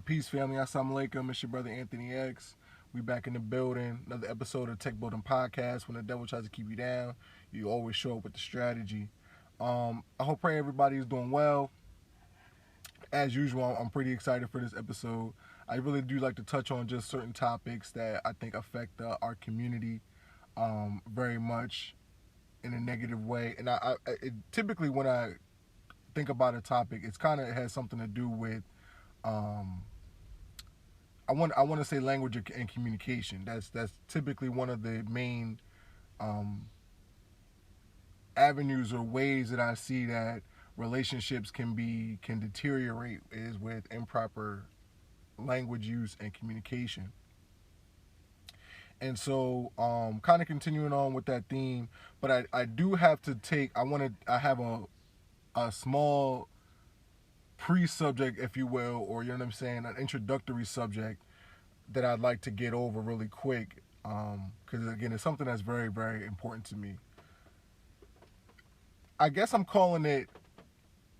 Peace, family. Assalamu alaikum. It's your brother Anthony X. We back in the building. Another episode of Tech Building Podcast. When the devil tries to keep you down, you always show up with the strategy. I hope pray everybody is doing well. As usual, I'm pretty excited for this episode. I really do like to touch on just certain topics that I think affect our community very much in a negative way. And typically when I think about a topic, it's kind of it has something to do with um, I want to say language and communication. That's typically one of the main um, avenues or ways that I see that relationships can deteriorate is with improper language use and communication. And so, kind of continuing on with that theme, but I do have to take. I have a small pre-subject, if you will, or you know what I'm saying, an introductory subject that I'd like to get over really quick, because again, it's something that's very, very important to me. I guess I'm calling it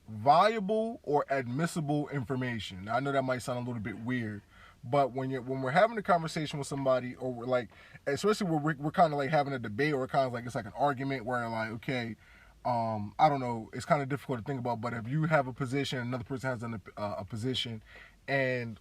valuable or admissible information. I know that might sound a little bit weird, but when we're having a conversation with somebody, or we're like, especially where we're kind of like having a debate, or kind of like it's like an argument where like, okay, I don't know, it's kind of difficult to think about, but if you have a position, another person has a position, and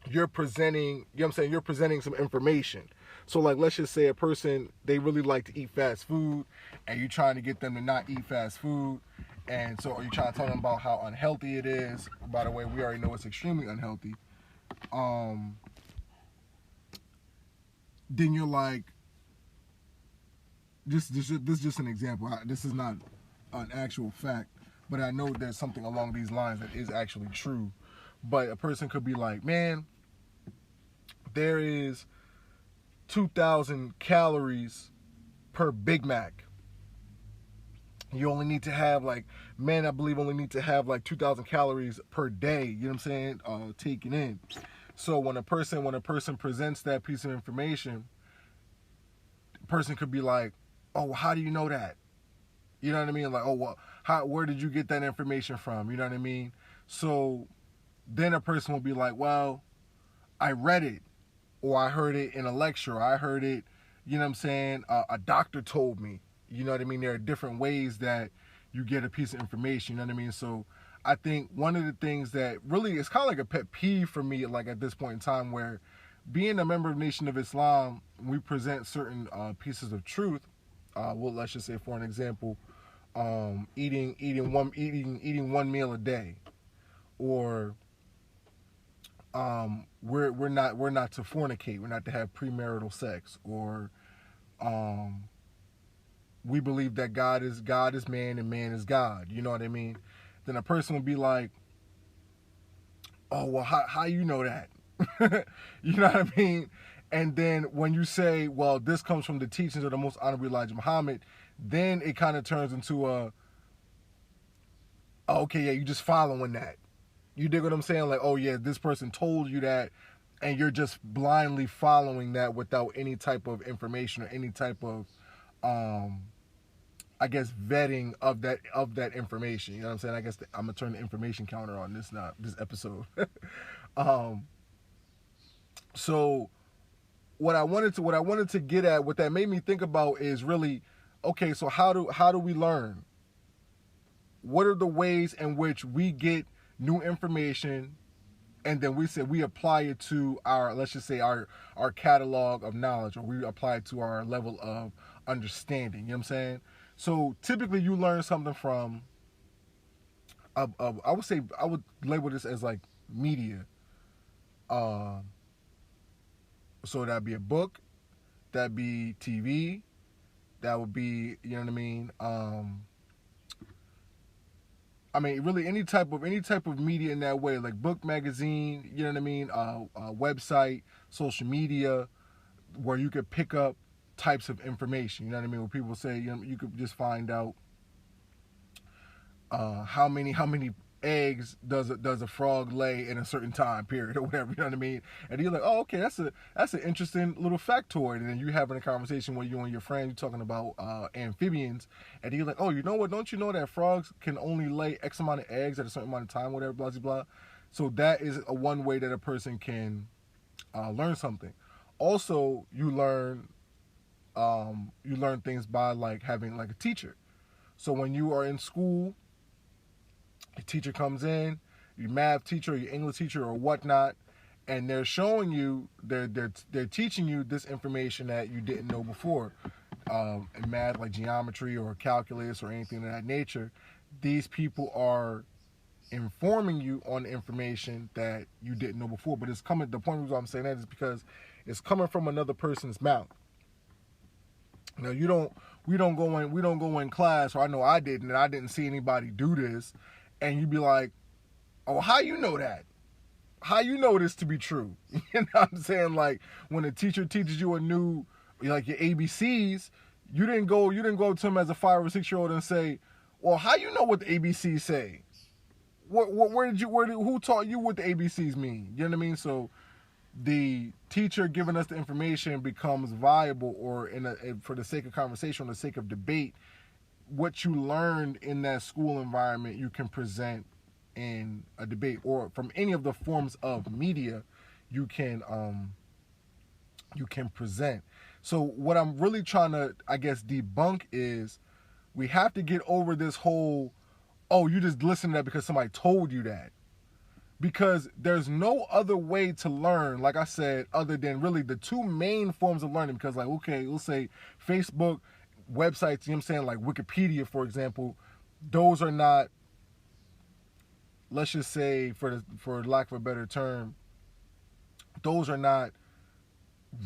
you're presenting, you know what I'm saying, you're presenting some information. So like, let's just say a person, they really like to eat fast food, and you're trying to get them to not eat fast food. And so are you trying to tell them about how unhealthy it is? By the way, we already know it's extremely unhealthy. Um, then you're like, this is just an example. This is not an actual fact, but I know there's something along these lines that is actually true. But a person could be like, man, there is 2,000 calories per Big Mac. You only need to have like, men, I believe, only need to have like 2,000 calories per day. You know what I'm saying? Taken in. So when a person presents that piece of information, the person could be like, "Oh, well, how do you know that?" You know what I mean? Like, "Oh, well, where did you get that information from?" You know what I mean? So then a person will be like, "Well, I read it, or I heard it in a lecture, or I heard it, you know what I'm saying, a doctor told me." You know what I mean? There are different ways that you get a piece of information, you know what I mean? So I think one of the things that really is kind of like a pet peeve for me, like at this point in time, where being a member of Nation of Islam, we present certain pieces of truth. Well, let's just say, for an example, eating one meal a day, or we're not to fornicate, we're not to have premarital sex, or um, we believe that God is man and man is God. You know what I mean? Then a person would be like, "Oh, well, how you know that?" You know what I mean? And then when you say, "Well, this comes from the teachings of the Most Honorable Elijah Muhammad," then it kind of turns into "Oh, okay, yeah, you just following that." You dig what I'm saying? Like, "Oh yeah, this person told you that," and you're just blindly following that without any type of information or any type of um, I guess, vetting of that information. You know what I'm saying? I guess I'm gonna turn the information counter on this episode. um, so what I wanted to get at, what that made me think about is really, okay, so how do we learn? What are the ways in which we get new information, and then we apply it to our, let's just say, our catalog of knowledge, or we apply it to our level of understanding. You know what I'm saying? So typically, you learn something from. I would say I would label this as like media. Um, so that'd be a book, that'd be TV, that would be, you know what I mean. I mean, really any type of media in that way, like book, magazine, you know what I mean. Website, social media, where you could pick up types of information. You know what I mean? Where people say, you know, you could just find out how many eggs does a frog lay in a certain time period, or whatever. You know what I mean? And you're like, "Oh, okay, that's an interesting little factoid." And then you having a conversation with you and your friend, you're talking about amphibians, and you're like, "Oh, you know what? Don't you know that frogs can only lay X amount of eggs at a certain amount of time, whatever, blah blah blah." So that is a one way that a person can learn something. Also, you learn things by like having like a teacher. So when you are in school, your teacher comes in, your math teacher, or your English teacher, or whatnot, and they're showing you, they're teaching you this information that you didn't know before, in math, like geometry or calculus or anything of that nature. These people are informing you on information that you didn't know before, but it's coming. The point why I'm saying that is because it's coming from another person's mouth. Now we don't go in class, or I know I didn't, and I didn't see anybody do this, and you'd be like, oh, how you know that? How you know this to be true? You know what I'm saying? Like when a teacher teaches you a new, like your ABCs, you didn't go to them as a 5 or 6 year old and say, well, how you know what the ABCs say? Who taught you what the ABCs mean? You know what I mean? So the teacher giving us the information becomes viable, or for the sake of conversation, for the sake of debate, what you learned in that school environment, you can present in a debate, or from any of the forms of media, you can present. So what I'm really trying to, I guess, debunk is we have to get over this whole, oh, you just listen to that because somebody told you that. Because there's no other way to learn, like I said, other than really the two main forms of learning. Because like, okay, we'll say Facebook, websites, you know what I'm saying, like Wikipedia, for example, those are not, let's just say, for lack of a better term, those are not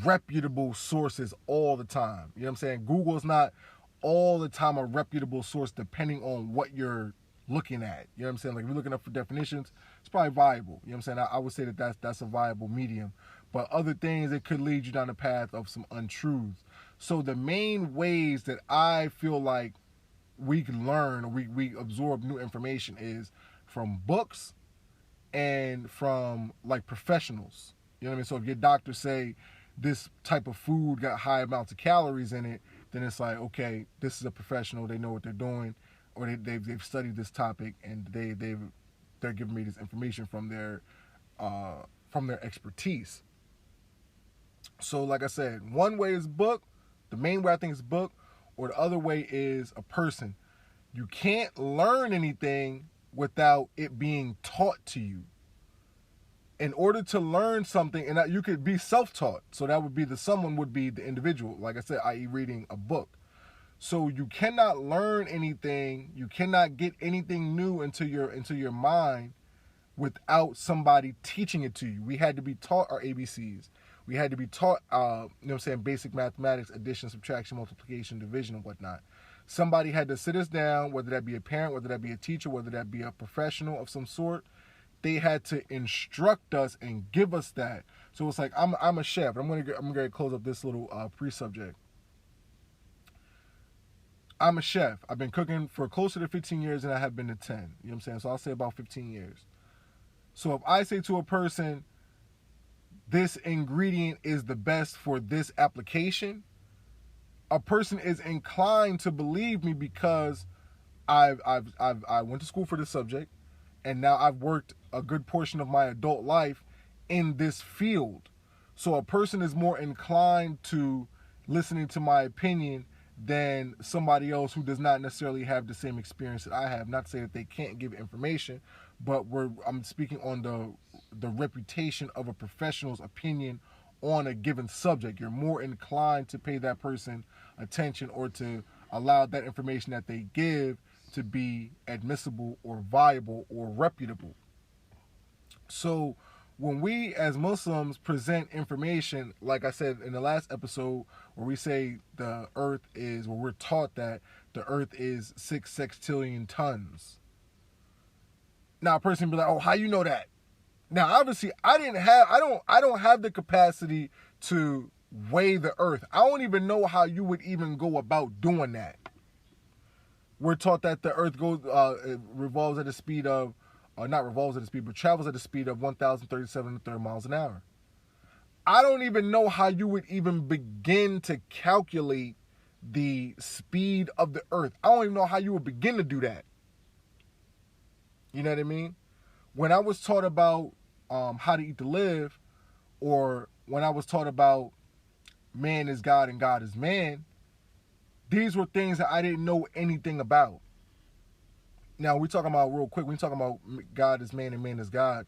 reputable sources all the time. You know what I'm saying? Google is not all the time a reputable source, depending on what you're looking at. You know what I'm saying? Like if you're looking up for definitions, it's probably viable. You know what I'm saying? I would say that's a viable medium. But other things, it could lead you down the path of some untruths. So the main ways that I feel like we can learn, or we absorb new information, is from books and from like professionals. You know what I mean? So if your doctor say this type of food got high amounts of calories in it, then it's like, okay, this is a professional. They know what they're doing, or they've studied this topic, and they're giving me this information from their expertise. So like I said, one way is book. The main way I think is book, or the other way is a person. You can't learn anything without it being taught to you. In order to learn something, and you could be self-taught, so that would be someone would be the individual, like I said, i.e. reading a book. So you cannot learn anything, you cannot get anything new into your mind without somebody teaching it to you. We had to be taught our ABCs. We had to be taught, you know what I'm saying, basic mathematics, addition, subtraction, multiplication, division, and whatnot. Somebody had to sit us down, whether that be a parent, whether that be a teacher, whether that be a professional of some sort. They had to instruct us and give us that. So it's like, I'm a chef. I'm gonna close up this little pre-subject. I'm a chef. I've been cooking for closer to 15 years than I have been to 10. You know what I'm saying? So I'll say about 15 years. So if I say to a person, this ingredient is the best for this application, a person is inclined to believe me because I went to school for this subject, and now I've worked a good portion of my adult life in this field. So a person is more inclined to listening to my opinion than somebody else who does not necessarily have the same experience that I have. Not to say that they can't give information, but I'm speaking on the reputation of a professional's opinion on a given subject. You're more inclined to pay that person attention, or to allow that information that they give to be admissible or viable or reputable. So when we as Muslims present information, like I said in the last episode, where we say we're taught that the earth is 6 sextillion tons. Now a person be like, oh, how you know that? Now obviously I don't have the capacity to weigh the earth. I don't even know how you would even go about doing that. We're taught that the earth revolves at a speed of, not revolves at a speed, but travels at a speed of 1,037 miles an hour. I don't even know how you would even begin to calculate the speed of the earth. I don't even know how you would begin to do that. You know what I mean? when I was taught about how to eat to live, or when I was taught about man is God and God is man, these were things that I didn't know anything about. Now, we're talking about real quick, we're talking about God is man and man is God.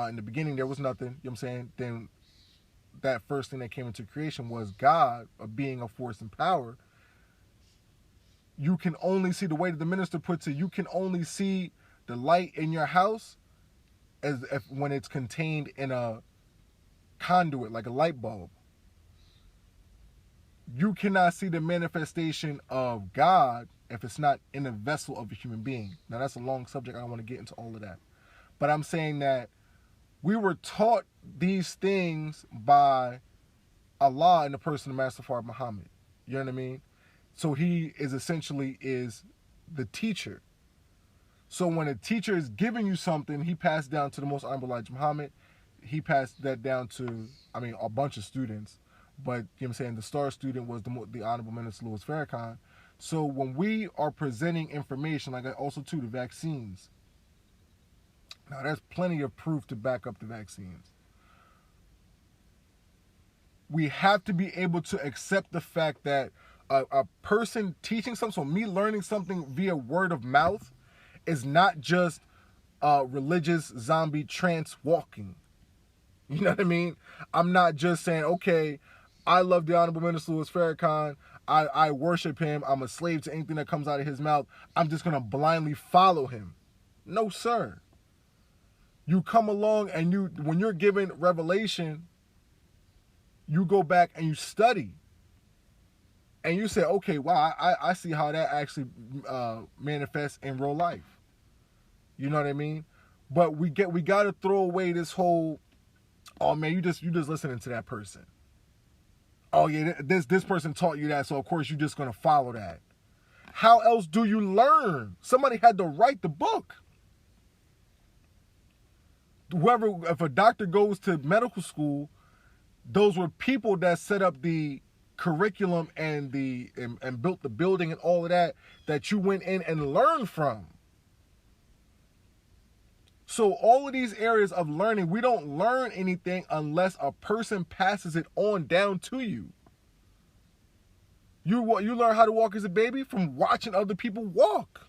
In the beginning, there was nothing, you know what I'm saying? Then that first thing that came into creation was God, a being of force and power. You can only see, the way that the minister puts it, you can only see the light in your house as if when it's contained in a conduit, like a light bulb. You cannot see the manifestation of God if it's not in a vessel of a human being. Now, that's a long subject. I don't want to get into all of that. But I'm saying that we were taught these things by Allah in the person of Master Fard Muhammad. You know what I mean? So he is essentially the teacher. So when a teacher is giving you something, he passed down to the Most Honorable Elijah Muhammad. He passed that down to, a bunch of students. But, you know what I'm saying, the star student was the Honorable Minister Louis Farrakhan. So when we are presenting information, like also too, the vaccines. Now, there's plenty of proof to back up the vaccines. We have to be able to accept the fact that a person teaching something, so me learning something via word of mouth, is not just religious zombie trance walking. You know what I mean? I'm not just saying, okay, I love the Honorable Minister Louis Farrakhan. I worship him. I'm a slave to anything that comes out of his mouth. I'm just going to blindly follow him. No, sir. You come along and when you're given revelation, you go back and you study. And you say, okay, wow, I see how that actually manifests in real life. You know what I mean? But we got to throw away this whole, oh man, you just listening to that person. Oh yeah, this person taught you that, so of course you're just gonna follow that. How else do you learn? Somebody had to write the book. If a doctor goes to medical school, those were people that set up the curriculum and built the building and all of that you went in and learned from. So all of these areas of learning, we don't learn anything unless a person passes it on down to you. You learn how to walk as a baby from watching other people walk.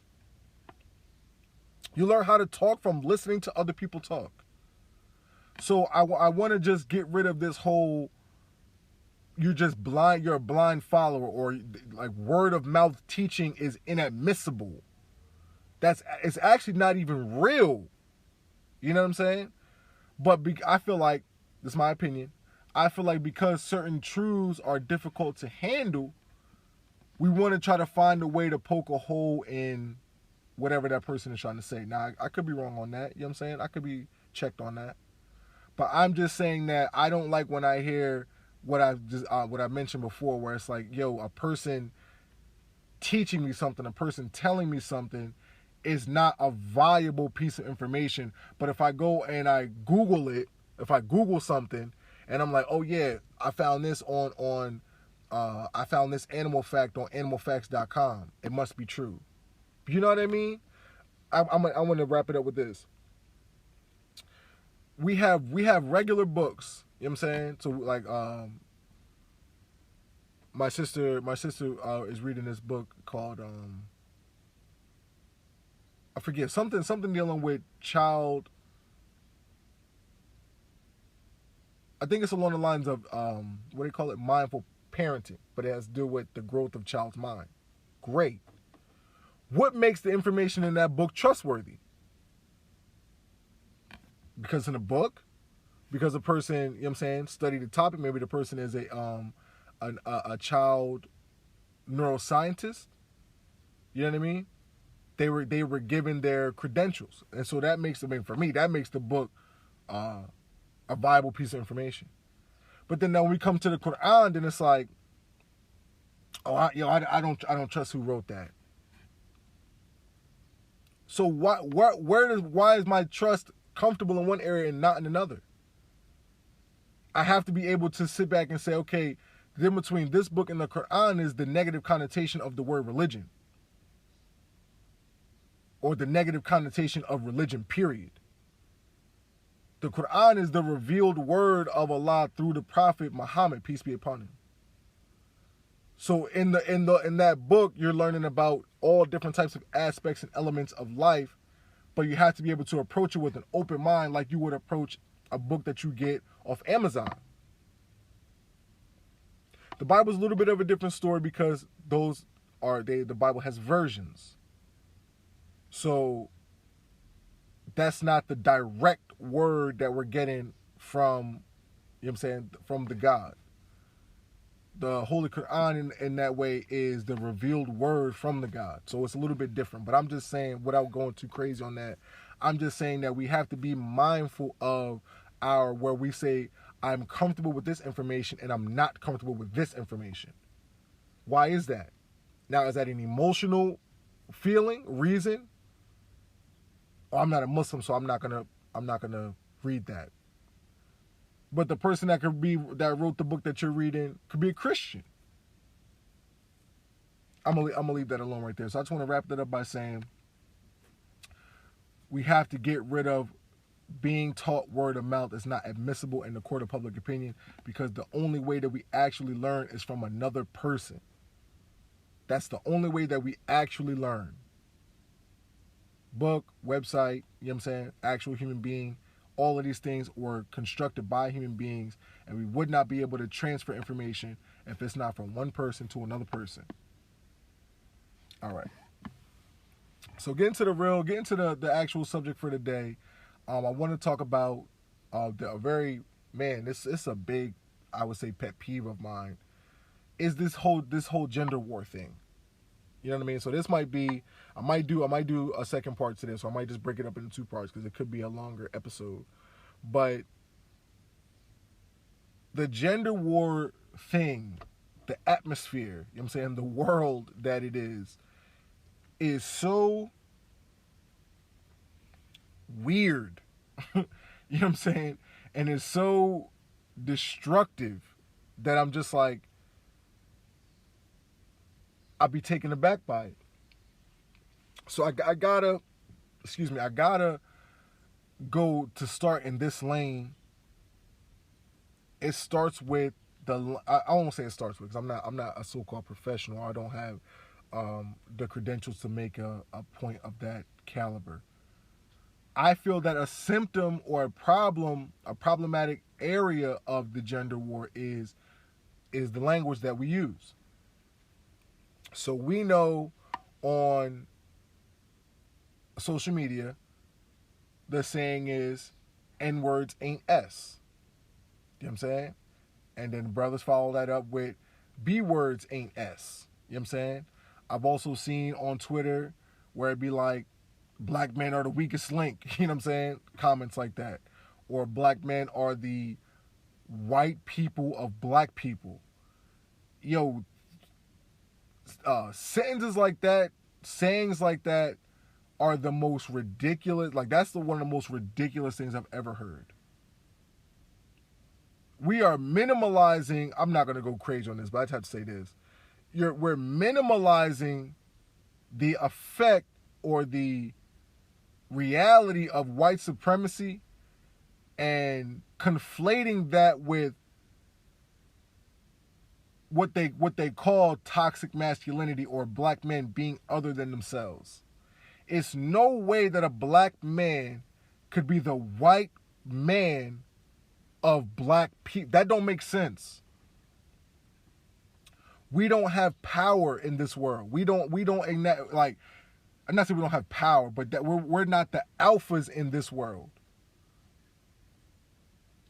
You learn how to talk from listening to other people talk. So I want to just get rid of this whole, you're a blind follower, or like word of mouth teaching is inadmissible. It's actually not even real. You know what I'm saying? But I feel like, this is my opinion, I feel like because certain truths are difficult to handle, we want to try to find a way to poke a hole in whatever that person is trying to say. Now, I could be wrong on that. You know what I'm saying? I could be checked on that. But I'm just saying that I don't like when I hear what I mentioned before, where it's like, yo, a person teaching me something, a person telling me something, is not a valuable piece of information. But if I go and I Google it, if I Google something and I'm like, oh yeah, I found this I found this animal fact on animalfacts.com, it must be true. You know what I mean? I want to wrap it up with this. We have regular books, you know what I'm saying? So like my sister is reading this book called I forget, something dealing with child. I think it's along the lines of what do they call it? Mindful parenting, but it has to do with the growth of child's mind. Great. What makes the information in that book trustworthy? Because in a book, because a person, you know what I'm saying, studied the topic. Maybe the person is a child neuroscientist. You know what I mean? They were given their credentials, and so that makes for me, that makes the book a viable piece of information. But then when we come to the Quran, then it's like, oh, I don't trust who wrote that. So why is my trust comfortable in one area and not in another? I have to be able to sit back and say, okay, the difference between this book and the Quran is the negative connotation of the word religion, or the negative connotation of religion, period. The Quran is the revealed word of Allah through the Prophet Muhammad, peace be upon him. So in that book, you're learning about all different types of aspects and elements of life, but you have to be able to approach it with an open mind, like you would approach a book that you get off Amazon. The Bible's a little bit of a different story because the Bible has versions. So that's not the direct word that we're getting from, you know what I'm saying, from the God. The Holy Quran in that way is the revealed word from the God. So it's a little bit different. But I'm just saying, without going too crazy on that, I'm just saying that we have to be mindful of where we say, I'm comfortable with this information and I'm not comfortable with this information. Why is that? Now, is that an emotional feeling, reason? Oh, I'm not a Muslim, so I'm not gonna read that. But the person that wrote the book that you're reading could be a Christian. I'm gonna leave that alone right there. So I just want to wrap that up by saying we have to get rid of being taught word of mouth is not admissible in the court of public opinion, because the only way that we actually learn is from another person. That's the only way that we actually learn. Book, website, you know what I'm saying, actual human being, all of these things were constructed by human beings, and we would not be able to transfer information if it's not from one person to another person. All right. So get into the actual subject for today. I want to talk about this is a big, I would say, pet peeve of mine, is this whole gender war thing. You know what I mean? So this might be, I might do a second part to this, so I might just break it up into two parts because it could be a longer episode. But the gender war thing, the atmosphere, you know what I'm saying, the world that it is so weird. You know what I'm saying? And it's so destructive that I'm just like, I'll be taken aback by it. So I gotta go to start in this lane. It starts with I won't say it starts with, because I'm not a so-called professional. I don't have the credentials to make a point of that caliber. I feel that a symptom or a problematic area of the gender war is the language that we use. So we know on social media, the saying is, N-words ain't S. You know what I'm saying? And then brothers follow that up with, B-words ain't S. You know what I'm saying? I've also seen on Twitter where it'd be like, black men are the weakest link. You know what I'm saying? Comments like that. Or black men are the white people of black people. Yo, sentences like that, sayings like that are the most ridiculous. Like, that's one of the most ridiculous things I've ever heard. We are minimalizing, I'm not going to go crazy on this, but I just have to say this. We're minimalizing the effect or the reality of white supremacy and conflating that with what they call toxic masculinity, or black men being other than themselves. It's no way that a black man could be the white man of black people. That don't make sense. We don't have power in this world. We don't like, I'm not saying we don't have power, but that we're not the alphas in this world.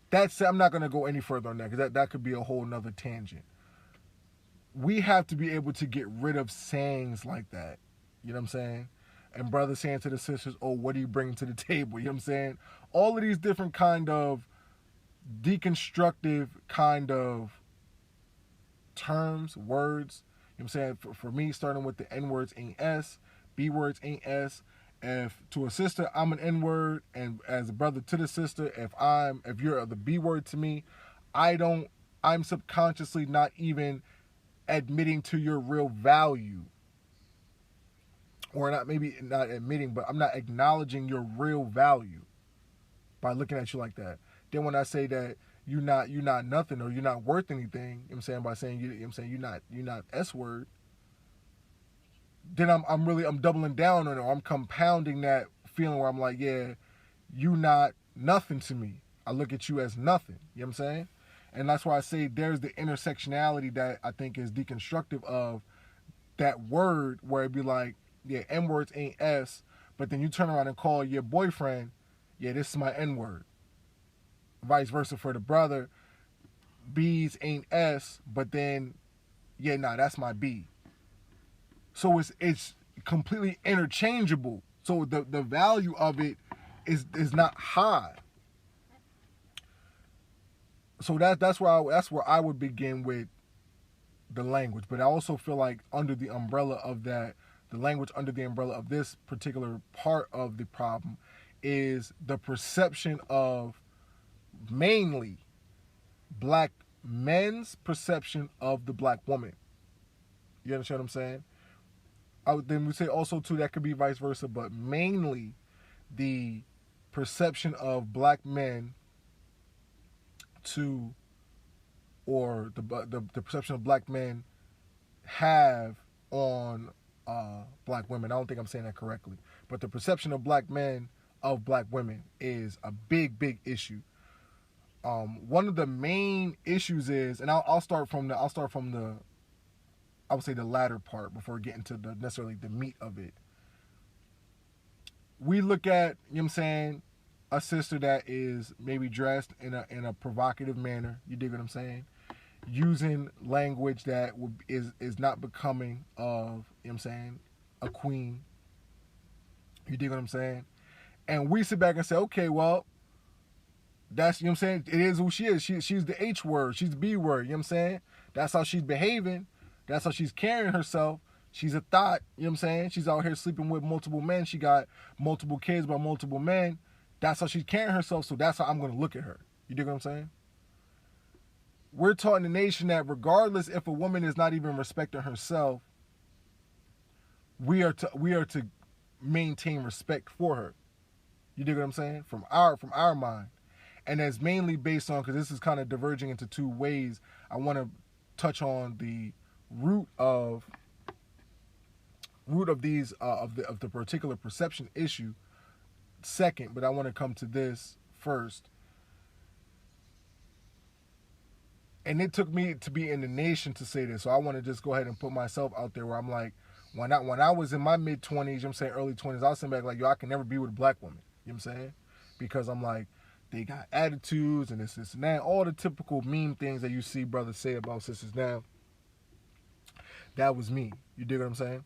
That's, I'm not going to go any further on that, because that could be a whole nother tangent. We have to be able to get rid of sayings like that. You know what I'm saying? And brothers saying to the sisters, oh, what do you bring to the table? You know what I'm saying? All of these different kind of deconstructive kind of terms, words. You know what I'm saying? For me, starting with the N-words ain't S, B-words ain't S. If to a sister, I'm an N-word, and as a brother to the sister, if you're the B-word to me, I'm subconsciously not even admitting to your real value. Or maybe not admitting, but I'm not acknowledging your real value. by looking at you like that. Then when I say that you're not nothing, or you're not worth anything, you know what I'm saying, by saying you're not S word, then I'm doubling down on it, or I'm compounding that feeling where I'm like, yeah, you not nothing to me. I look at you as nothing. You know what I'm saying? And that's why I say there's the intersectionality that I think is deconstructive of that word, where it'd be like, yeah, N words ain't S, but then you turn around and call your boyfriend, yeah, this is my N word. Vice versa for the brother, B's ain't S, but then, yeah, nah, that's my B. So it's completely interchangeable. So the value of it is not high. So that's where I would begin with the language. But I also feel like under the umbrella of that, the language under the umbrella of this particular part of the problem is the perception of mainly black men's perception of the black woman. You understand what I'm saying? Then we say also too that could be vice versa, but mainly the perception of black men to, or the perception of black men have on black women. I don't think I'm saying that correctly, but the perception of black men of black women is a big issue. One of the main issues is, and I'll start from the I would say the latter part before getting to the necessarily the meat of it. We look at, you know what I'm saying, a sister that is maybe dressed in a provocative manner, you dig what I'm saying, using language that is not becoming of, you know what I'm saying, a queen. You dig what I'm saying? And we sit back and say, okay, well, that's, you know what I'm saying, it is who she is. She's the H word, she's the B word, you know what I'm saying? That's how she's behaving. That's how she's carrying herself. She's a thought, you know what I'm saying? She's out here sleeping with multiple men. She got multiple kids by multiple men. That's how she's carrying herself, so that's how I'm going to look at her. You dig what I'm saying? We're taught in the nation that regardless if a woman is not even respecting herself, we are to maintain respect for her. You dig what I'm saying? From our mind. And that's mainly based on, because this is kind of diverging into two ways. I want to touch on the root of these of the particular perception issue second, but I want to come to this first. And it took me to be in the nation to say this, so I want to just go ahead and put myself out there where I'm like, when I was in my mid-20s, you know what I'm saying, early 20s, I was sitting back like, yo, I can never be with a black woman, you know what I'm saying? Because I'm like, they got attitudes and this and that, all the typical mean things that you see brothers say about sisters now. That was me. You dig what I'm saying?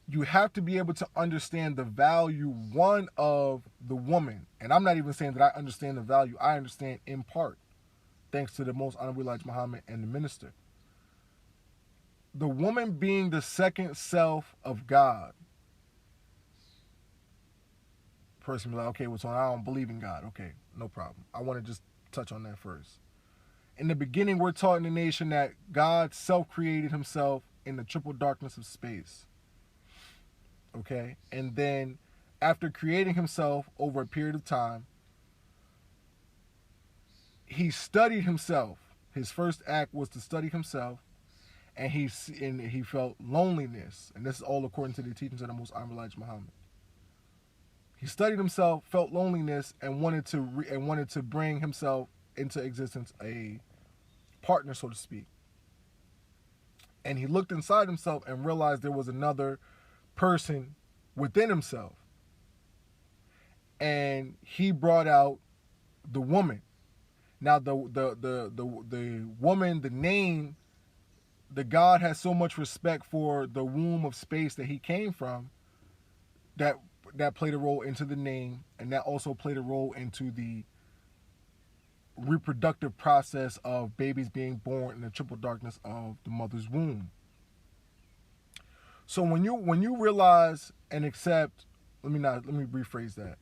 You have to be able to understand the value, one, of the woman. And I'm not even saying that I understand the value. I understand in part, thanks to the Most Honorable Elijah Muhammad and the minister. The woman being the second self of God. Person be like, okay, well, so I don't believe in God. Okay, no problem. I want to just touch on that first. In the beginning, we're taught in the nation that God self-created himself in the triple darkness of space. Okay? And then, after creating himself over a period of time, he studied himself. His first act was to study himself, and he felt loneliness. And this is all according to the teachings of the Most Honorable Elijah Muhammad. He studied himself, felt loneliness, and wanted to bring himself into existence a partner, so to speak. And he looked inside himself and realized there was another person within himself. And he brought out the woman. Now the woman, the name, the God has so much respect for the womb of space that he came from, that played a role into the name, and that also played a role into the reproductive process of babies being born in the triple darkness of the mother's womb. So when you realize and accept, let me rephrase that.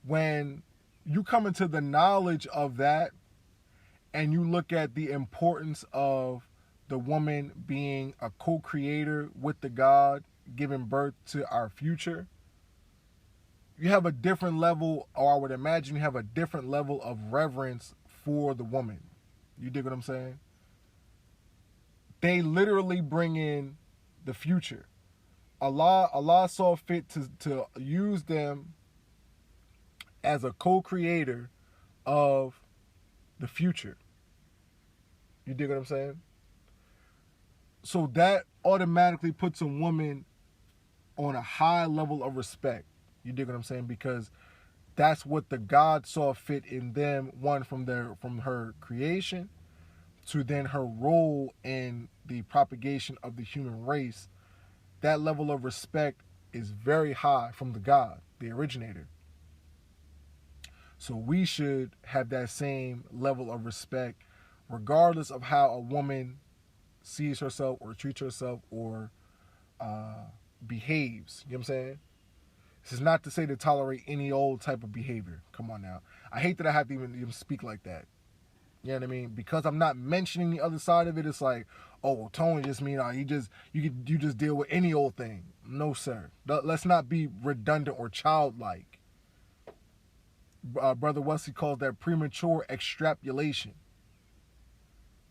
When you come into the knowledge of that, and you look at the importance of the woman being a co-creator with the God, giving birth to our future, you have a different level, or I would imagine you have a different level of reverence for the woman. You dig what I'm saying? They literally bring in the future. Allah saw fit to use them as a co-creator of the future. You dig what I'm saying? So that automatically puts a woman on a high level of respect. You dig what I'm saying? Because that's what the God saw fit in them, one, from her creation, to then her role in the propagation of the human race. That level of respect is very high from the God, the originator. So we should have that same level of respect regardless of how a woman sees herself or treats herself or behaves. You know what I'm saying? This is not to say to tolerate any old type of behavior. Come on now. I hate that I have to even speak like that. You know what I mean? Because I'm not mentioning the other side of it. It's like, oh, Tony just mean you just deal with any old thing. No, sir. Let's not be redundant or childlike. Brother Wesley calls that premature extrapolation.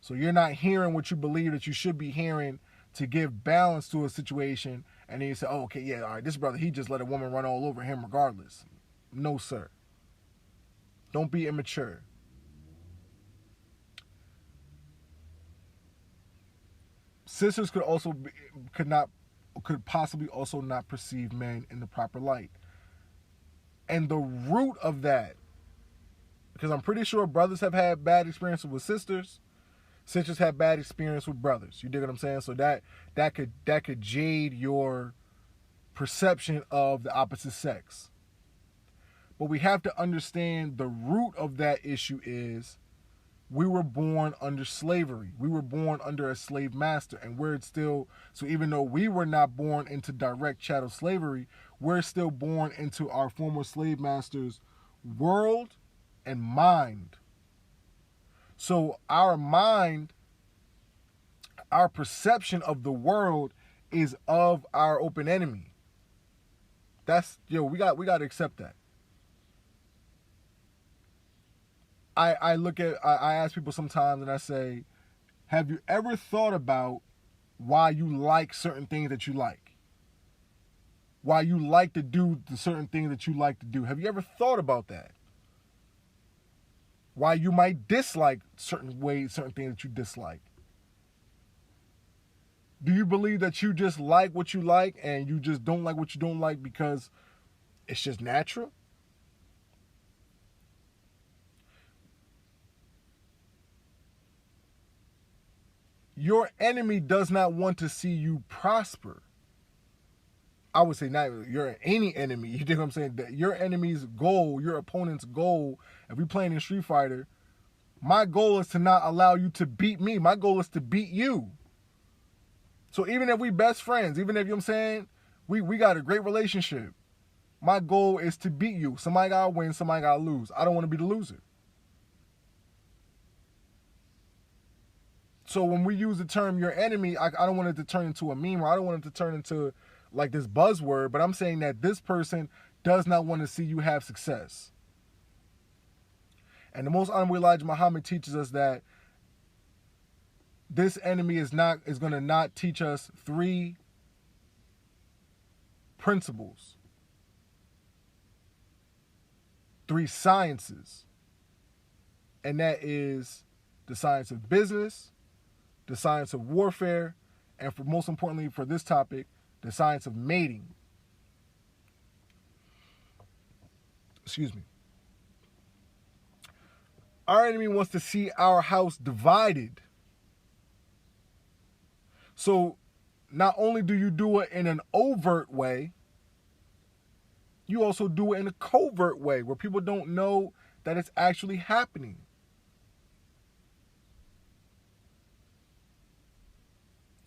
So you're not hearing what you believe that you should be hearing to give balance to a situation, and then you say, oh, okay, yeah, all right, this brother, he just let a woman run all over him regardless. No, sir. Don't be immature. Sisters could possibly also not perceive men in the proper light. And the root of that, because I'm pretty sure brothers have had bad experiences with sisters, sisters have bad experience with brothers. You dig what I'm saying? So that could jade your perception of the opposite sex. But we have to understand the root of that issue is we were born under slavery. We were born under a slave master, and so even though we were not born into direct chattel slavery, we're still born into our former slave master's world and mind. So our mind, our perception of the world is of our open enemy. We got to accept that. I ask people sometimes and I say, have you ever thought about why you like certain things that you like? Why you like to do the certain things that you like to do? Have you ever thought about that? Why you might dislike certain things that you dislike? Do you believe that you just like what you like and you just don't like what you don't like because it's just natural? Your enemy does not want to see you prosper. I would say not any enemy. You think what I'm saying? That your enemy's goal, your opponent's goal, if we're playing in Street Fighter, my goal is to not allow you to beat me. My goal is to beat you. So even if we best friends, even if, you know what I'm saying, we got a great relationship, my goal is to beat you. Somebody got to win, somebody got to lose. I don't want to be the loser. So when we use the term your enemy, I don't want it to turn into a meme, or I don't want it to turn into like this buzzword, but I'm saying that this person does not want to see you have success. And the most honorable Elijah Muhammad teaches us that this enemy is going to not teach us 3 principles, 3 sciences, and that is the science of business, the science of warfare, and most importantly for this topic, the science of mating. Excuse me. Our enemy wants to see our house divided. So not only do you do it in an overt way, you also do it in a covert way where people don't know that it's actually happening.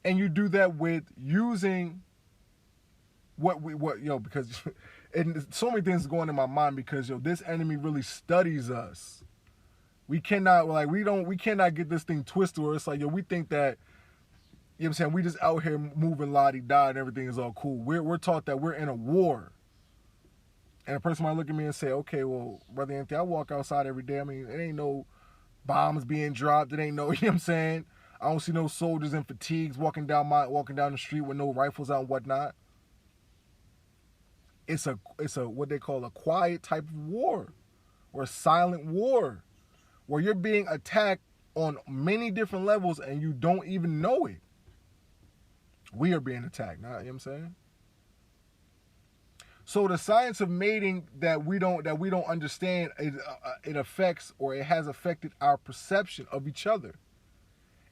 And you do that with using because and so many things going in my mind because this enemy really studies us. We cannot get this thing twisted where it's like, we think that, you know what I'm saying, we just out here moving la-di-da and everything is all cool. We're taught that we're in a war. And a person might look at me and say, okay, well, Brother Anthony, I walk outside every day. I mean, it ain't no bombs being dropped. It ain't no, you know what I'm saying? I don't see no soldiers in fatigues walking down the street with no rifles out and whatnot. It's a what they call a quiet type of war, or a silent war, where you're being attacked on many different levels and you don't even know it. We are being attacked, you know what I'm saying? So the science of mating that we don't understand, it affects, or it has affected our perception of each other.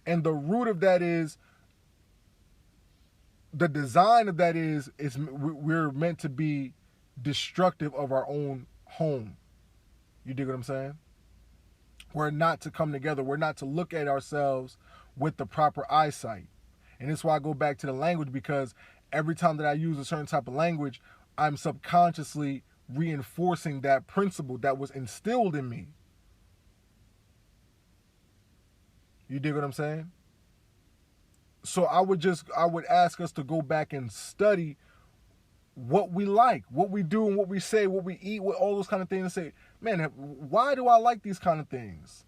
And the root of that is, the design of that is we're meant to be destructive of our own home. You dig what I'm saying? We're not to come together. We're not to look at ourselves with the proper eyesight. And that's why I go back to the language, because every time that I use a certain type of language, I'm subconsciously reinforcing that principle that was instilled in me. You dig what I'm saying? So I would ask us to go back and study what we like, what we do and what we say, what we eat, what all those kind of things, and say, man, why do I like these kind of things?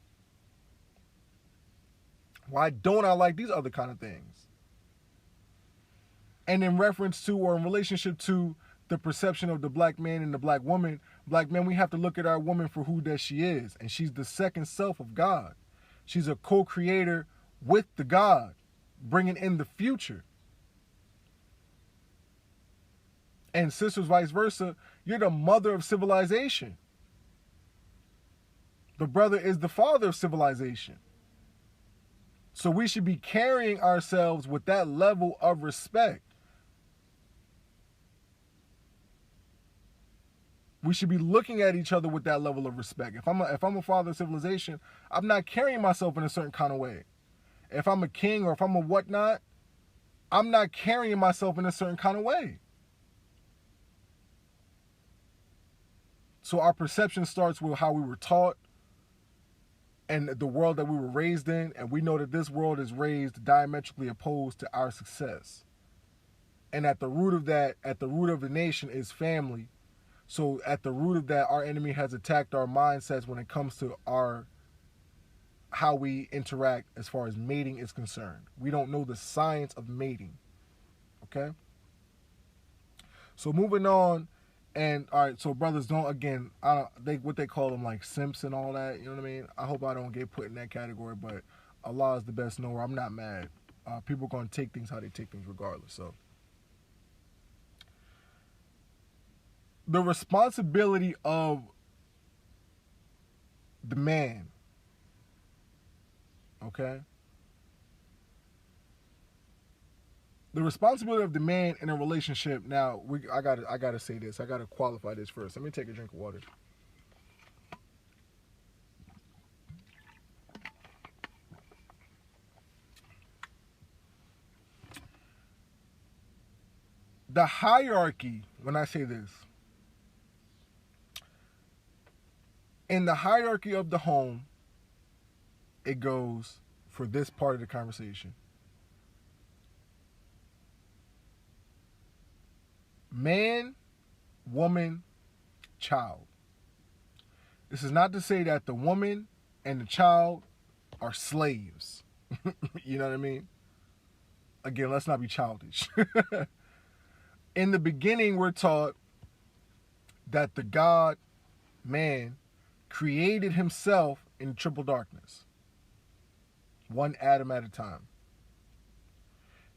Why don't I like these other kind of things? And in reference to, or in relationship to, the perception of the black man and the black woman, black men, we have to look at our woman for who that she is. And she's the second self of God. She's a co-creator with the God, bringing in the future. And sisters, vice versa, you're the mother of civilization. The brother is the father of civilization. So we should be carrying ourselves with that level of respect. We should be looking at each other with that level of respect. If I'm a father of civilization, I'm not carrying myself in a certain kind of way. If I'm a king or if I'm a whatnot, I'm not carrying myself in a certain kind of way. So our perception starts with how we were taught and the world that we were raised in. And we know that this world is raised diametrically opposed to our success. And at the root of that, at the root of the nation is family. So at the root of that, our enemy has attacked our mindsets when it comes to how we interact as far as mating is concerned. We don't know the science of mating. Okay? So moving on, and all right, so brothers don't, again, what they call them, like simps and all that, you know what I mean? I hope I don't get put in that category, but Allah is the best knower. I'm not mad. People are going to take things how they take things regardless, so. The responsibility of the man, okay? The responsibility of the man in a relationship. Now, I gotta say this. I gotta qualify this first. Let me take a drink of water. The hierarchy, when I say this, in the hierarchy of the home, it goes for this part of the conversation. Man, woman, child. This is not to say that the woman and the child are slaves. You know what I mean? Again, let's not be childish. In the beginning, we're taught that the God, man, created himself in triple darkness, one atom at a time.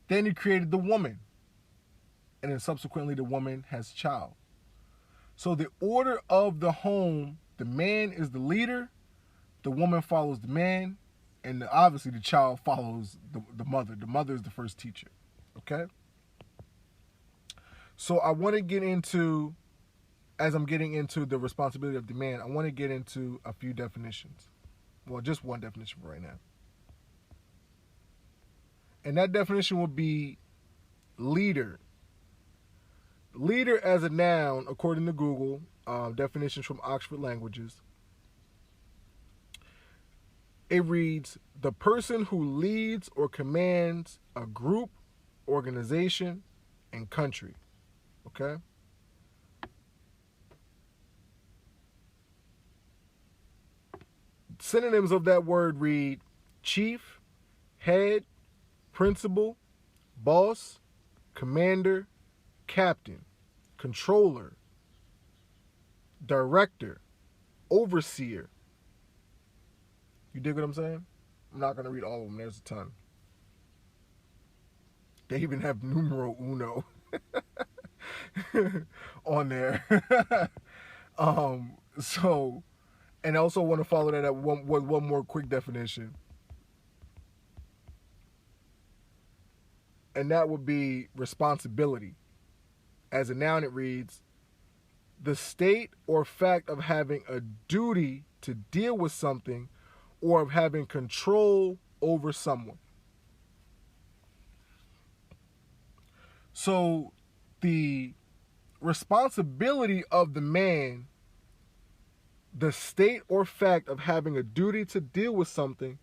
Then he created the woman, and then subsequently the woman has a child. So the order of the home, the man is the leader, the woman follows the man, and obviously the child follows the mother. The mother is the first teacher, okay? So I want to get into, as I'm getting into the responsibility of the man, I want to get into a few definitions. Well, just one definition for right now. And that definition would be leader. Leader as a noun, according to Google, definitions from Oxford Languages. It reads, the person who leads or commands a group, organization, and country. Okay? synonyms of that word read chief, head, principal, boss, commander, captain, controller, director, overseer. You dig what I'm saying? I'm not going to read all of them. There's a ton. They even have numero uno on there. So, and I also want to follow that up with one more quick definition. And that would be responsibility. As a noun, it reads, the state or fact of having a duty to deal with something or of having control over someone. So the responsibility of the man, the state or fact of having a duty to deal with something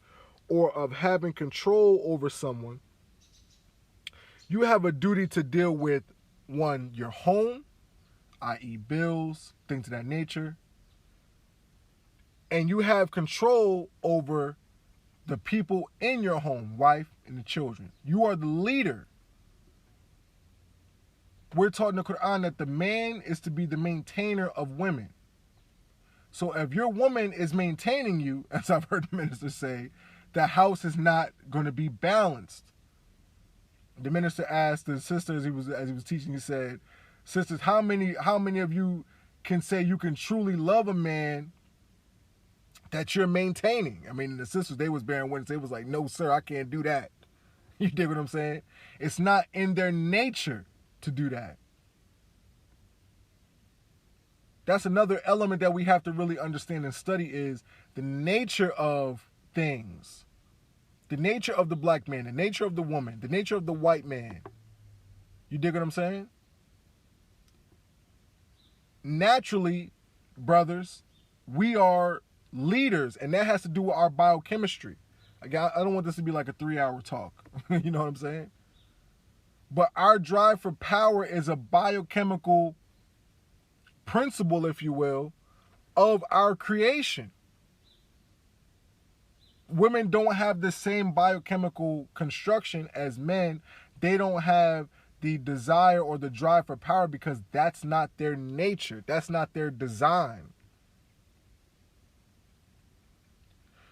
or of having control over someone, you have a duty to deal with, one, your home, i.e. bills, things of that nature. And you have control over the people in your home, wife and the children. You are the leader. We're taught in the Quran that the man is to be the maintainer of women. So if your woman is maintaining you, as I've heard the minister say, the house is not going to be balanced. The minister asked the sisters, as he was teaching, he said, sisters, how many of you can say you can truly love a man that you're maintaining? I mean, the sisters, they was bearing witness. They was like, no, sir, I can't do that. You dig what I'm saying? It's not in their nature to do that. That's another element that we have to really understand and study, is the nature of things. The nature of the black man, the nature of the woman, the nature of the white man. You dig what I'm saying? Naturally, brothers, we are leaders, and that has to do with our biochemistry. Again, I don't want this to be like a 3-hour talk. You know what I'm saying? But our drive for power is a biochemical principle, if you will, of our creation. Women don't have the same biochemical construction as men. They don't have the desire or the drive for power because that's not their nature. That's not their design.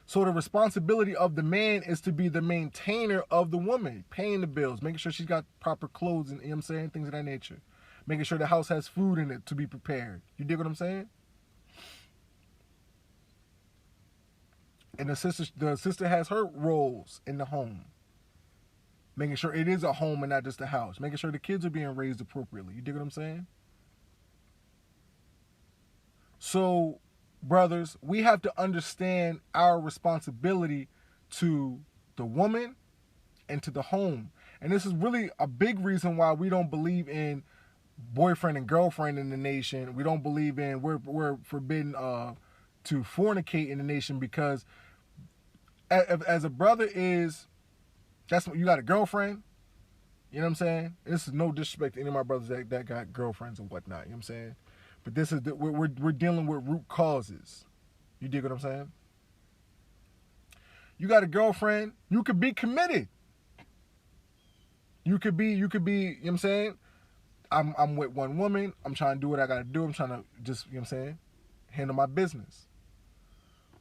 So the responsibility of the man is to be the maintainer of the woman, paying the bills, making sure she's got proper clothes and, you know what I'm saying, things of that nature. Making sure the house has food in it to be prepared. You dig what I'm saying? And the sister has her roles in the home. Making sure it is a home and not just a house. Making sure the kids are being raised appropriately. You dig what I'm saying? So, brothers, we have to understand our responsibility to the woman and to the home. And this is really a big reason why we don't believe in boyfriend and girlfriend in the nation. We don't believe in, we're forbidden to fornicate in the nation, because as a brother is, that's what you got, a girlfriend. You know what I'm saying? This is no disrespect to any of my brothers that got girlfriends and whatnot. You know what I'm saying? But this is we're dealing with root causes. You dig what I'm saying? You got a girlfriend, you could be committed. You could be, you know what I'm saying? I'm with one woman, I'm trying to do what I gotta do, I'm trying to just, you know what I'm saying, handle my business.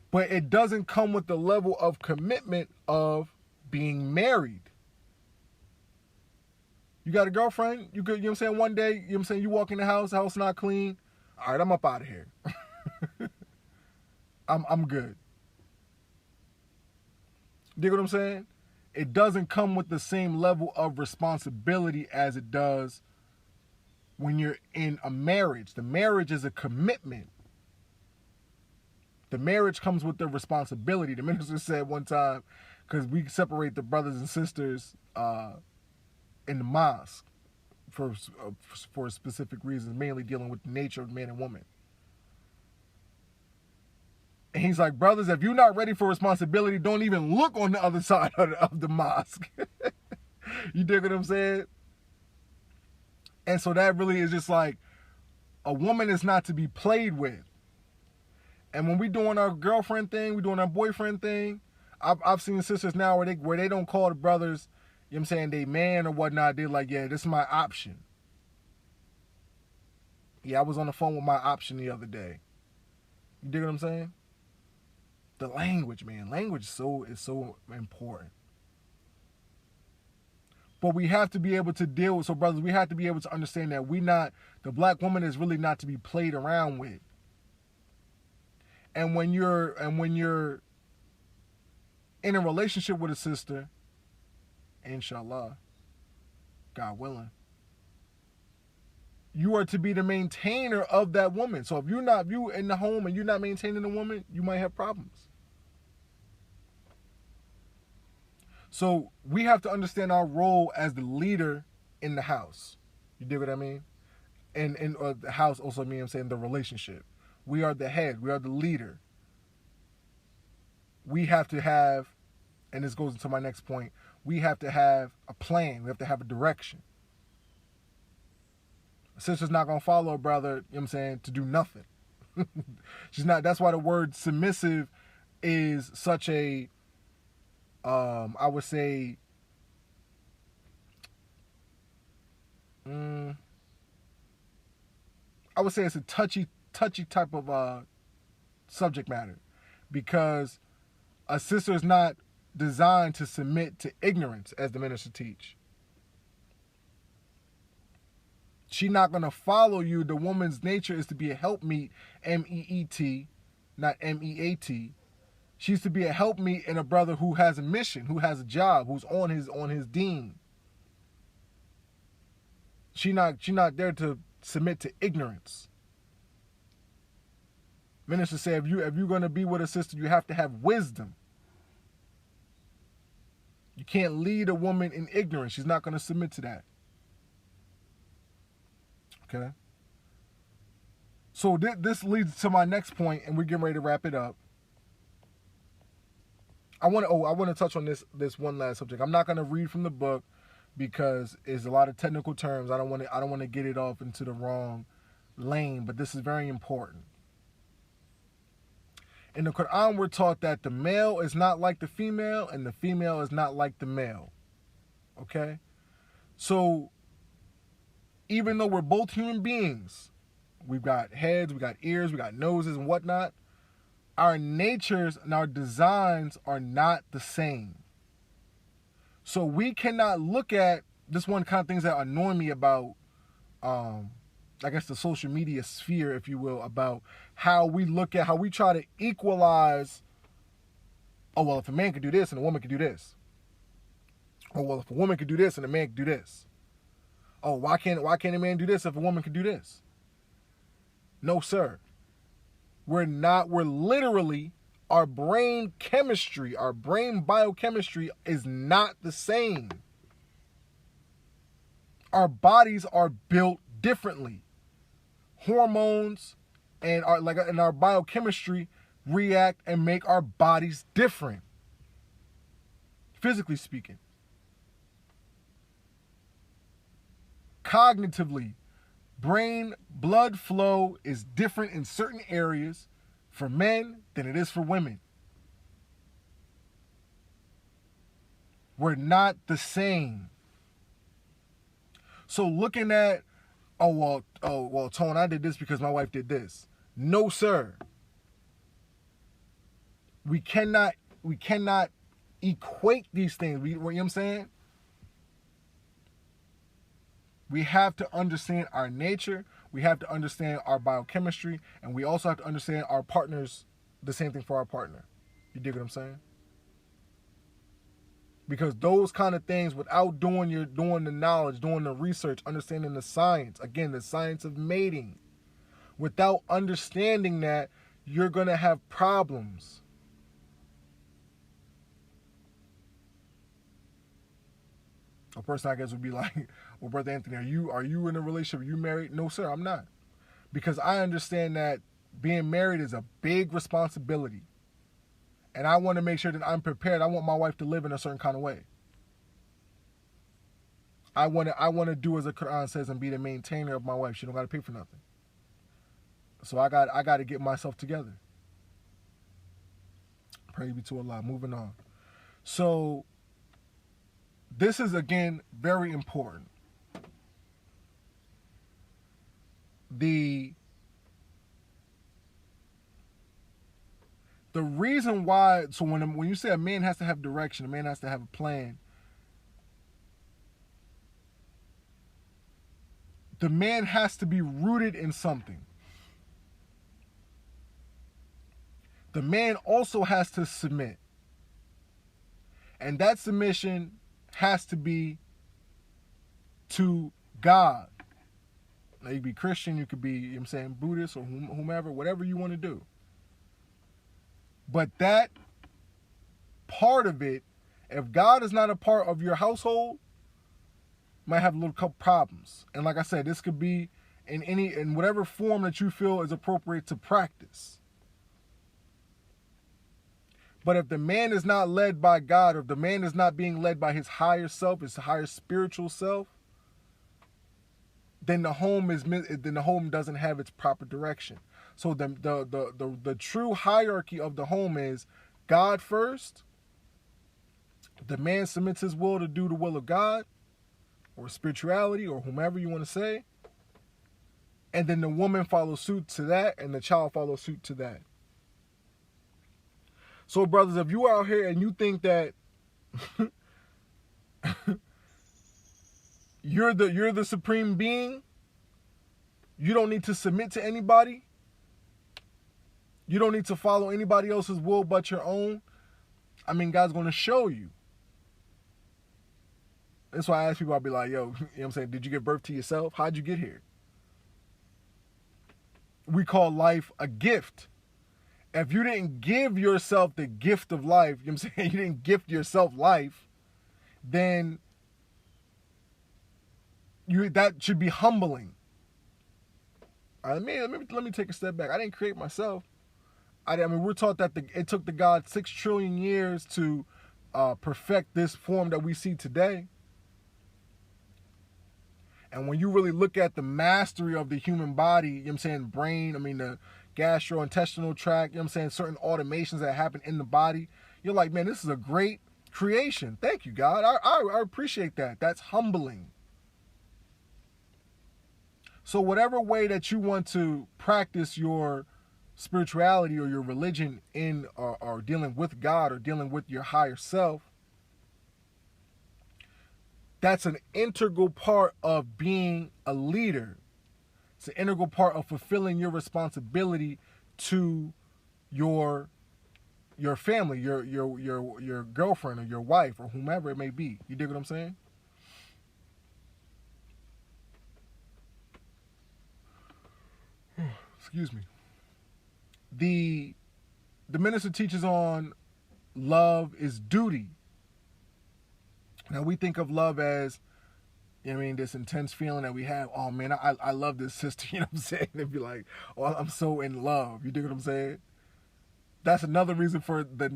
But it doesn't come with the level of commitment of being married. You got a girlfriend, you could, you know what I'm saying, one day, you know what I'm saying, you walk in the house not clean. All right, I'm up out of here. I'm good. Dig what I'm saying? It doesn't come with the same level of responsibility as it does when you're in a marriage. The marriage is a commitment. The marriage comes with the responsibility. The minister said one time, because we separate the brothers and sisters in the mosque for specific reasons, mainly dealing with the nature of man and woman. And he's like, brothers, if you're not ready for responsibility, don't even look on the other side of the mosque. You dig what I'm saying? And so that really is just like, a woman is not to be played with. And when we doing our girlfriend thing, we doing our boyfriend thing, I've seen sisters now where they don't call the brothers, you know what I'm saying, they man or whatnot. They're like, yeah, this is my option. Yeah, I was on the phone with my option the other day. You dig what I'm saying? The language, man. Language is so important. But we have to be able to deal with, so brothers, we have to be able to understand that the black woman is really not to be played around with. And when you're in a relationship with a sister, inshallah, God willing, you are to be the maintainer of that woman. So if you in the home and you're not maintaining the woman, you might have problems. So we have to understand our role as the leader in the house. You dig what I mean? And the house also means, I'm saying, the relationship. We are the head. We are the leader. We have to have, and this goes into my next point, we have to have a plan. We have to have a direction. A sister's not going to follow a brother, you know what I'm saying, to do nothing. She's not. That's why the word submissive is such a, I would say, it's a touchy type of subject matter, because a sister is not designed to submit to ignorance, as the minister teach. She's not going to follow you. The woman's nature is to be a helpmeet, M-E-E-T, not M-E-A-T. She's to be a helpmeet and a brother who has a mission, who has a job, who's on his deen. She's not there to submit to ignorance. Minister said, if you're going to be with a sister, you have to have wisdom. You can't lead a woman in ignorance. She's not going to submit to that. Okay? So this leads to my next point, and we're getting ready to wrap it up. I want to touch on this one last subject. I'm not going to read from the book because there's a lot of technical terms. I don't want to get it off into the wrong lane, but this is very important. In the Quran, we're taught that the male is not like the female and the female is not like the male. Okay? So, even though we're both human beings, we've got heads, we got ears, we got noses and whatnot, our natures and our designs are not the same. So we cannot look at this one kind of things that annoy me about, I guess, the social media sphere, if you will, about how we try to equalize, oh, well, if a man could do this and a woman could do this. Oh, well, if a woman could do this and a man could do this. Oh, why can't a man do this if a woman could do this? No, sir. We're literally, our brain chemistry, our brain biochemistry is not the same. Our bodies are built differently. Hormones and our biochemistry react and make our bodies different, physically speaking. Cognitively, brain blood flow is different in certain areas for men than it is for women. We're not the same. So looking at, oh well, Tone, I did this because my wife did this. No, sir. We cannot equate these things. You know what I'm saying? We have to understand our nature. We have to understand our biochemistry. And we also have to understand our partners, the same thing for our partner. You dig what I'm saying? Because those kind of things, without doing the knowledge, doing the research, understanding the science, again, the science of mating, without understanding that, you're going to have problems. A person, I guess, would be like, well, Brother Anthony, are you in a relationship? Are you married? No, sir, I'm not. Because I understand that being married is a big responsibility. And I want to make sure that I'm prepared. I want my wife to live in a certain kind of way. I want to do as the Quran says and be the maintainer of my wife. She don't got to pay for nothing. So I got to get myself together. Praise be to Allah. Moving on. So this is, again, very important. The reason why, so when you say a man has to have direction, a man has to have a plan, the man has to be rooted in something. The man also has to submit. And that submission has to be to God. Now, you could be Christian, you could be, you know what I'm saying, Buddhist or whomever, whatever you want to do. But that part of it, if God is not a part of your household, might have a little couple problems. And like I said, this could be in whatever form that you feel is appropriate to practice. But if the man is not led by God, or if the man is not being led by his higher self, his higher spiritual self, then the home doesn't have its proper direction. So the true hierarchy of the home is God first. The man submits his will to do the will of God, or spirituality, or whomever you want to say. And then the woman follows suit to that, and the child follows suit to that. So, brothers, if you are out here and you think that you're the supreme being, you don't need to submit to anybody, you don't need to follow anybody else's will but your own, I mean, God's going to show you. That's why I ask people, I'll be like, yo, you know what I'm saying, did you give birth to yourself? How'd you get here? We call life a gift. If you didn't give yourself the gift of life, you know what I'm saying, you didn't gift yourself life, then that should be humbling. Let me take a step back. I didn't create myself. I mean, we're taught that it took the God 6 trillion years to perfect this form that we see today. And when you really look at the mastery of the human body, you know what I'm saying, brain, I mean, the gastrointestinal tract, you know what I'm saying, certain automations that happen in the body, you're like, man, this is a great creation. Thank you, God. I appreciate that. That's humbling. So whatever way that you want to practice your spirituality or your religion in, or dealing with God, or dealing with your higher self, that's an integral part of being a leader. It's an integral part of fulfilling your responsibility to your family, your girlfriend or your wife or whomever it may be. You dig what I'm saying? Excuse me. The minister teaches on love is duty. Now we think of love as, you know what I mean, this intense feeling that we have. Oh man, I love this sister. You know what I'm saying? They'd be like, oh, I'm so in love. You dig what I'm saying? That's another reason for the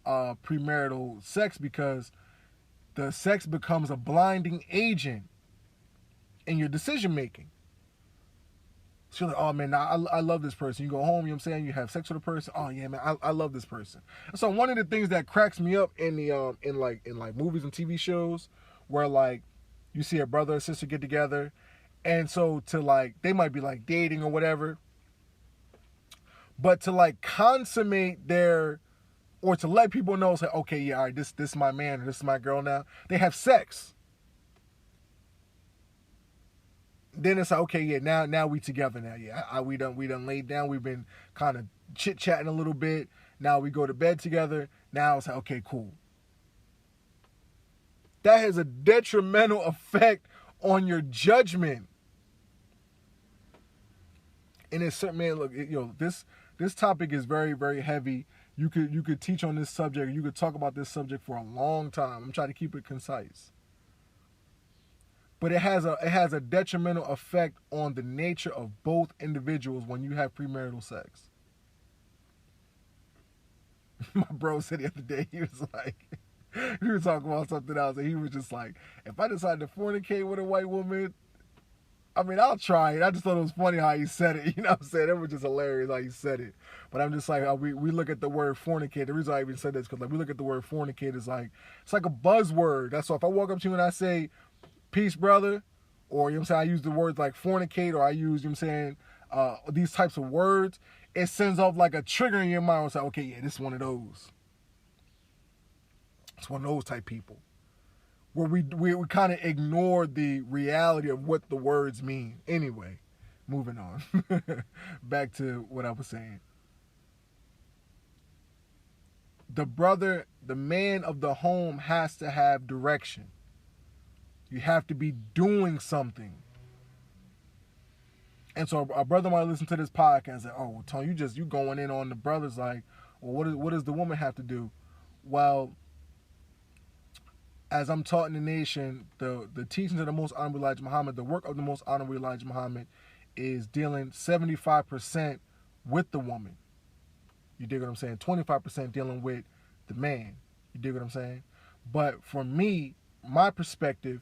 premarital sex, because the sex becomes a blinding agent in your decision making. So you're like, oh man, I love this person. You go home, you know what I'm saying? You have sex with a person. Oh yeah, man, I love this person. So one of the things that cracks me up in the in movies and TV shows, where like you see a brother or sister get together, and so to like, they might be like dating or whatever, but to like consummate their, or to let people know, say, okay, yeah, all right, this is my man, or this is my girl now. They have sex. Then it's like, okay, yeah, now we together now. Yeah, we done laid down. We've been kind of chit-chatting a little bit. Now we go to bed together. Now it's like, okay, cool. That has a detrimental effect on your judgment. And it's certain, man, look, this topic is very, very heavy. You could teach on this subject. You could talk about this subject for a long time. I'm trying to keep it concise. But it has a detrimental effect on the nature of both individuals when you have premarital sex. My bro said the other day, he was talking about something else, and he was just like, if I decide to fornicate with a white woman, I mean, I'll try it. I just thought it was funny how he said it. You know what I'm saying? It was just hilarious how he said it. But I'm just like, we look at the word fornicate. The reason I even said this because like we look at the word fornicate is like it's like a buzzword. That's why if I walk up to you and I say, "Peace, brother," or you know what I'm saying, I use the words like fornicate, or I use, you know what I'm saying, these types of words, it sends off like a trigger in your mind. It's like, okay, yeah, this is one of those. It's one of those type people. Where we kind of ignore the reality of what the words mean. Anyway, moving on. Back to what I was saying. The man of the home has to have direction. You have to be doing something. And so a brother might listen to this podcast and say, oh, well, Tony, you going in on the brothers like, well, what does the woman have to do? Well, as I'm taught in the nation, the teachings of the Most Honorable Elijah Muhammad, the work of the Most Honorable Elijah Muhammad is dealing 75% with the woman. You dig what I'm saying? 25% dealing with the man. You dig what I'm saying? But for me, my perspective,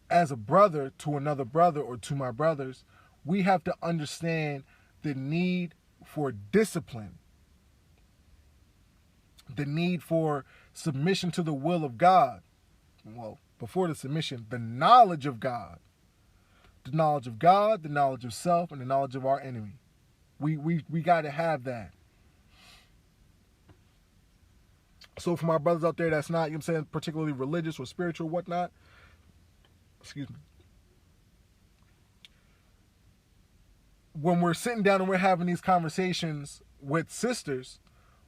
as a brother to another brother or to my brothers, we have to understand the need for discipline, the need for submission to the will of God. Well, before the submission, the knowledge of God. The knowledge of God, the knowledge of self, and the knowledge of our enemy. We got to have that. So for my brothers out there that's not, you know what I'm saying, particularly religious or spiritual or whatnot, excuse me. When we're sitting down and we're having these conversations with sisters,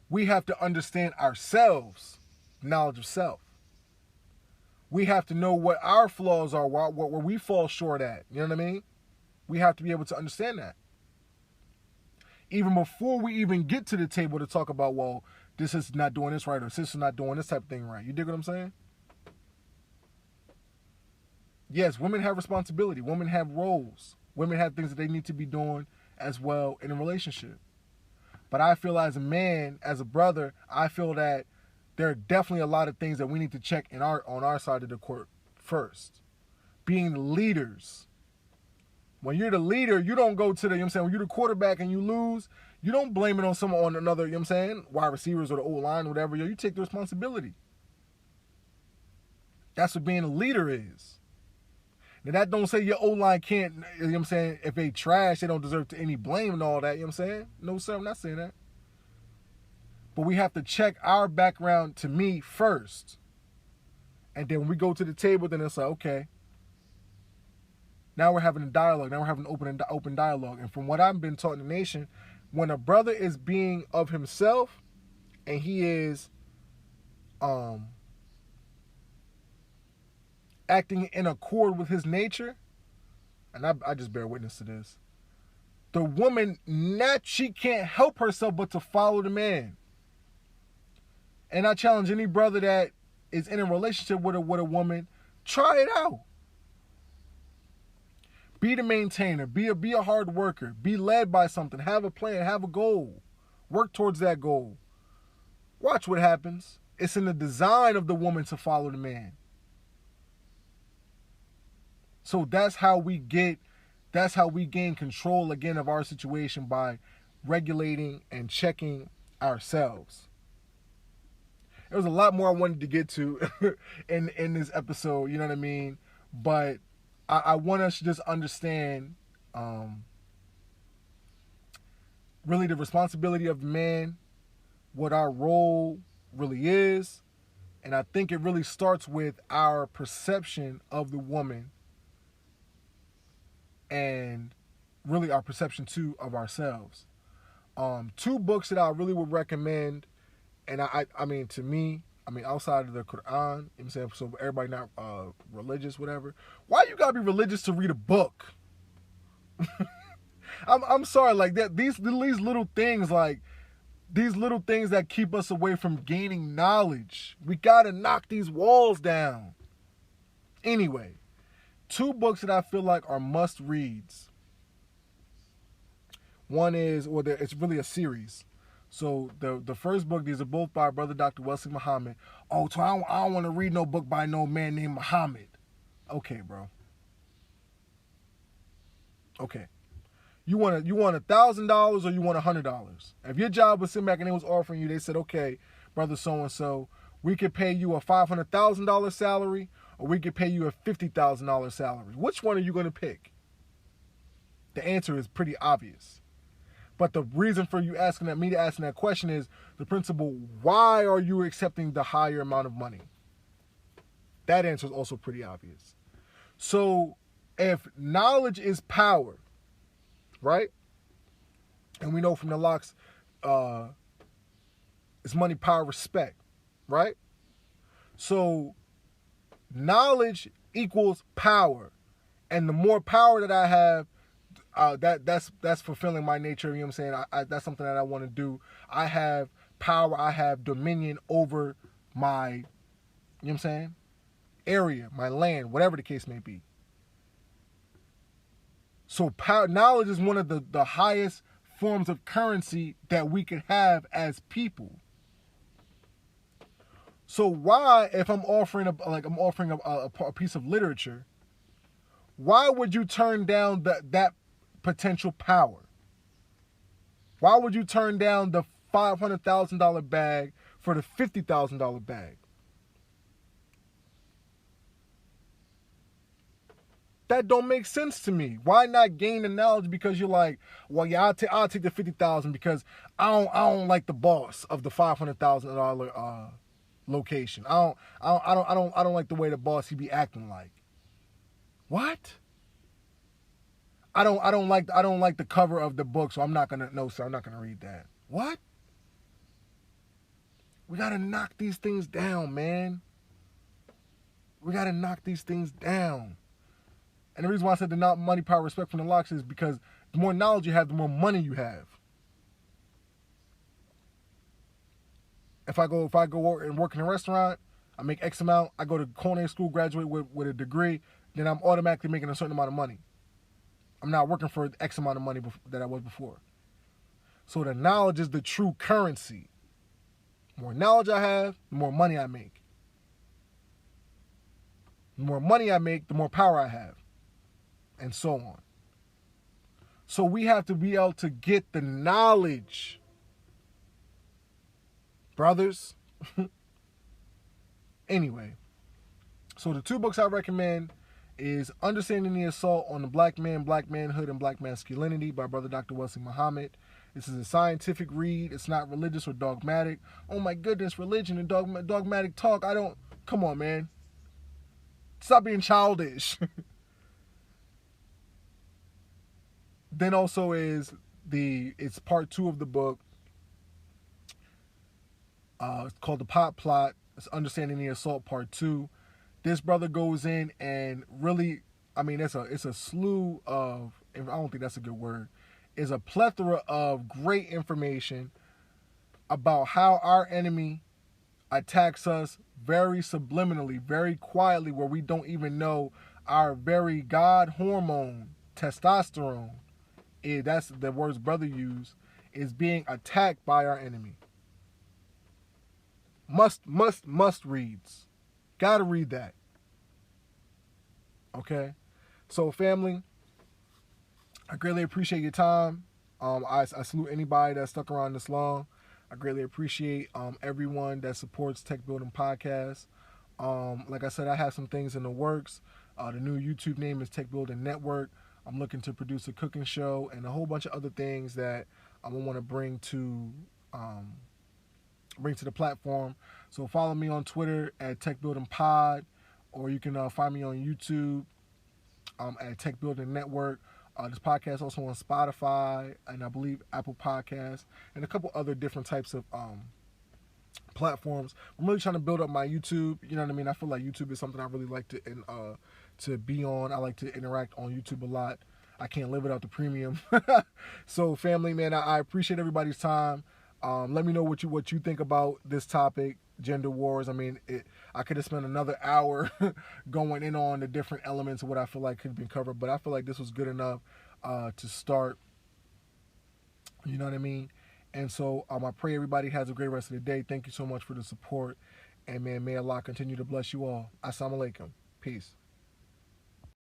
we have to understand ourselves. Knowledge of self. We have to know what our flaws are, where we fall short at. You know what I mean? We have to be able to understand that. Even before we even get to the table to talk about, well, this is not doing this right, or this is not doing this type of thing right. You dig what I'm saying? Yes, women have responsibility. Women have roles. Women have things that they need to be doing as well in a relationship. But I feel as a man, as a brother, I feel that there are definitely a lot of things that we need to check on our side of the court first. Being leaders. When you're the leader, you don't go to the, you know what I'm saying, when you're the quarterback and you lose, you don't blame it on someone, on another, you know what I'm saying, wide receivers or the O-line or whatever. You take the responsibility. That's what being a leader is. Now that don't say your O-line can't, you know what I'm saying, if they trash, they don't deserve any blame and all that, you know what I'm saying? No, sir, I'm not saying that. But we have to check our background to me first. And then when we go to the table, then it's like, okay, now we're having a dialogue. Now we're having an open dialogue. And from what I've been taught in the nation, when a brother is being of himself and he is acting in accord with his nature, and I just bear witness to this, the woman, she can't help herself but to follow the man. And I challenge any brother that is in a relationship with a woman, try it out. Be the maintainer. Be a hard worker. Be led by something. Have a plan. Have a goal. Work towards that goal. Watch what happens. It's in the design of the woman to follow the man. So that's how we gain control again of our situation, by regulating and checking ourselves. There was a lot more I wanted to get to in this episode, you know what I mean? But I want us to just understand really the responsibility of the man, what our role really is. And I think it really starts with our perception of the woman and really our perception too of ourselves. 2 books that I really would recommend. And I mean, to me, outside of the Quran, you know what I'm saying, so everybody not religious, whatever. Why you gotta be religious to read a book? I'm sorry, like that. These little things, like these little things that keep us away from gaining knowledge. We gotta knock these walls down. Anyway, 2 books that I feel like are must reads. One is, well, it's really a series. So the first book, these are both by Brother Dr. Wesley Muhammad. Oh, so I don't want to read no book by no man named Muhammad. Okay, bro. Okay. You want $1,000 or you want $100? If your job was sitting back and they was offering you, they said, okay, brother so-and-so, we could pay you a $500,000 salary or we could pay you a $50,000 salary. Which one are you going to pick? The answer is pretty obvious. But the reason for you asking that question is the principle, why are you accepting the higher amount of money? That answer is also pretty obvious. So if knowledge is power, right? And we know from the locks, it's money, power, respect, right? So knowledge equals power. And the more power that I have, that's fulfilling my nature. You know what I'm saying? That's something that I want to do. I have power. I have dominion over my, you know what I'm saying? Area, my land, whatever the case may be. So knowledge is one of the highest forms of currency that we can have as people. So why, if I'm offering a piece of literature, why would you turn down that potential power? Why would you turn down the $500,000 bag for the $50,000 bag? That don't make sense to me. Why not gain the knowledge because you're like, well, yeah, I'll take the $50,000 because I don't like the boss of the $500,000 location. I don't like the way the boss he be acting like. What? I don't like the cover of the book, so I'm not gonna read that. What? We gotta knock these things down, man. We gotta knock these things down. And the reason why I said the money, power, respect from the locks is because the more knowledge you have, the more money you have. If I go and work in a restaurant, I make X amount. I go to culinary school, graduate with a degree, then I'm automatically making a certain amount of money. I'm not working for X amount of money that I was before. So the knowledge is the true currency. The more knowledge I have, the more money I make. The more money I make, the more power I have. And so on. So we have to be able to get the knowledge. Brothers. Anyway. So the two books I recommend is Understanding the Assault on the Black Man, Black Manhood, and Black Masculinity by Brother Dr. Wesley Muhammad. This is a scientific read. It's not religious or dogmatic. Oh my goodness, religion and dogmatic talk. Come on, man. Stop being childish. Then also it's part 2 of the book. It's called The Pot Plot. It's Understanding the Assault part 2. This brother goes in and really, it's a slew of, I don't think that's a good word, is a plethora of great information about how our enemy attacks us very subliminally, very quietly, where we don't even know our very God hormone, testosterone, that's the words brother used, is being attacked by our enemy. Must reads. Gotta read that. Okay? So family, I greatly appreciate your time. I salute anybody that stuck around this long. I greatly appreciate everyone that supports Tech Building Podcast. Like I said, I have some things in the works. The new YouTube name is Tech Building Network. I'm looking to produce a cooking show and a whole bunch of other things that I want to bring to the platform. So follow me on Twitter at Tech Building Pod, or you can find me on YouTube at Tech Building Network. This podcast also on Spotify and I believe Apple Podcasts and a couple other different types of platforms. I'm really trying to build up my YouTube. You know what I mean? I feel like YouTube is something I really like to be on. I like to interact on YouTube a lot. I can't live without the premium. So family, man, I appreciate everybody's time. Let me know what you think about this topic, gender wars. I could have spent another hour going in on the different elements of what I feel like could have been covered, but I feel like this was good enough to start. You know what I mean? And so I pray everybody has a great rest of the day. Thank you so much for the support. And man, may Allah continue to bless you all. Assalamu alaikum. Peace.